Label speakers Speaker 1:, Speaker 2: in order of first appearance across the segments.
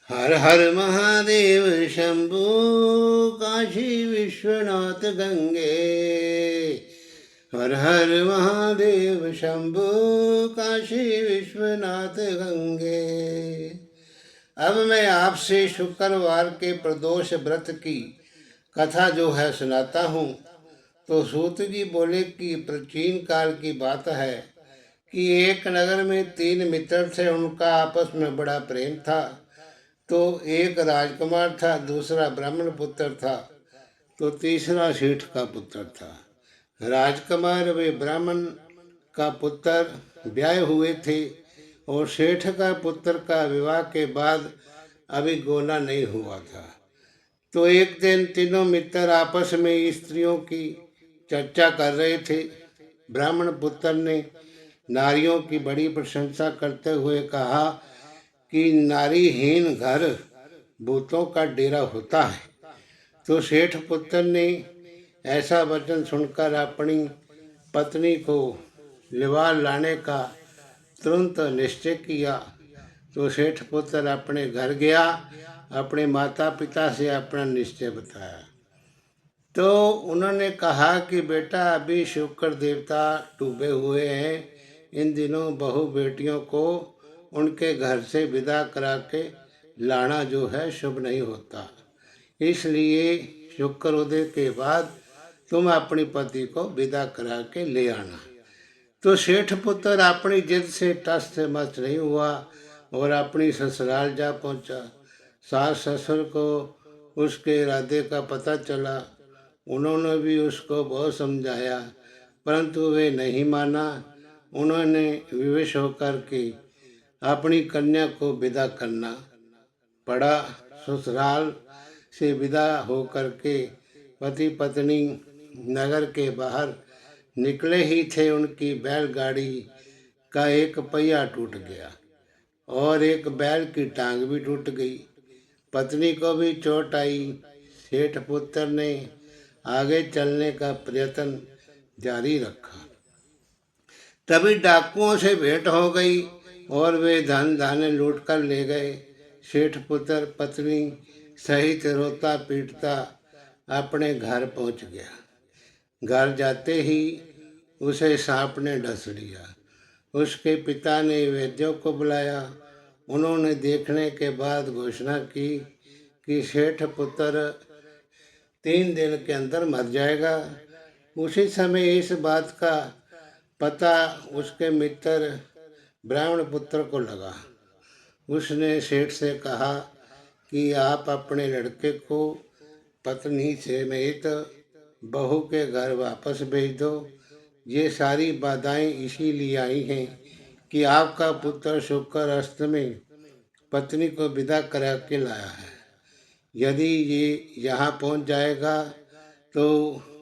Speaker 1: हर हर महादेव शंभू काशी विश्वनाथ गंगे। हर हर महादेव शंभू काशी विश्वनाथ गंगे। अब मैं आपसे शुक्रवार के प्रदोष व्रत की कथा जो है सुनाता हूँ। तो सूत जी बोले कि प्राचीन काल की बात है कि एक नगर में 3 मित्र थे। उनका आपस में बड़ा प्रेम था। तो एक राजकुमार था, दूसरा ब्राह्मण पुत्र था, तो तीसरा सेठ का पुत्र था। राजकुमार वे ब्राह्मण का पुत्र ब्याह हुए थे और सेठ का पुत्र का विवाह के बाद अभी गोना नहीं हुआ था। तो एक दिन तीनों मित्र आपस में स्त्रियों की चर्चा कर रहे थे। ब्राह्मण पुत्र ने नारियों की बड़ी प्रशंसा करते हुए कहा कि नारीहीन घर भूतों का डेरा होता है। तो सेठ पुत्र ने ऐसा वचन सुनकर अपनी पत्नी को लिवा लाने का तुरंत निश्चय किया। तो सेठ पुत्र अपने घर गया, अपने माता पिता से अपना निश्चय बताया। तो उन्होंने कहा कि बेटा, अभी शुक्र देवता डूबे हुए हैं। इन दिनों बहू बेटियों को उनके घर से विदा करा के लाना जो है शुभ नहीं होता। इसलिए शुक्रोदय के बाद तुम अपनी पति को विदा करा के ले आना। तो सेठ पुत्र अपनी जिद से टस से मस नहीं हुआ और अपनी ससुराल जा पहुंचा। सास ससुर को उसके इरादे का पता चला। उन्होंने भी उसको बहुत समझाया, परंतु वे नहीं माना। उन्होंने विवश होकर के अपनी कन्या को विदा करना पड़ा। ससुराल से विदा होकर के पति पत्नी नगर के बाहर निकले ही थे, उनकी बैलगाड़ी का एक पहिया टूट गया और एक बैल की टांग भी टूट गई। पत्नी को भी चोट आई। सेठ पुत्र ने आगे चलने का प्रयत्न जारी रखा। तभी डाकुओं से भेंट हो गई और वे धन धान्य लूट कर ले गए। सेठ पुत्र पत्नी सहित रोता पीटता अपने घर पहुंच गया। घर जाते ही उसे सांप ने डस लिया। उसके पिता ने वैद्यों को बुलाया। उन्होंने देखने के बाद घोषणा की कि सेठ पुत्र 3 दिन के अंदर मर जाएगा। उसी समय इस बात का पता उसके मित्र ब्राह्मण पुत्र को लगा। उसने सेठ से कहा कि आप अपने लड़के को पत्नी समेत बहू के घर वापस भेज दो। ये सारी बाधाएं इसीलिए आई हैं कि आपका पुत्र शुक्र अस्त में पत्नी को विदा करा के लाया है। यदि ये यहाँ पहुँच जाएगा तो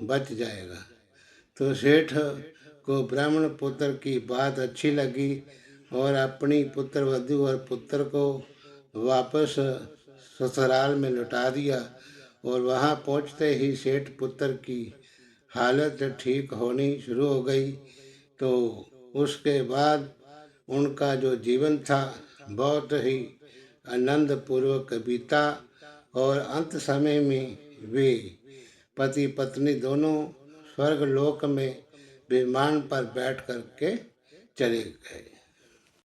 Speaker 1: बच जाएगा। तो सेठ को ब्राह्मण पुत्र की बात अच्छी लगी और अपनी पुत्र वधू और पुत्र को वापस ससुराल में लौटा दिया। और वहाँ पहुँचते ही सेठ पुत्र की हालत ठीक होनी शुरू हो गई। तो उसके बाद उनका जो जीवन था बहुत ही आनंद पूर्वक बीता और अंत समय में वे पति पत्नी दोनों स्वर्ग लोक में विमान पर बैठ करके चले गए।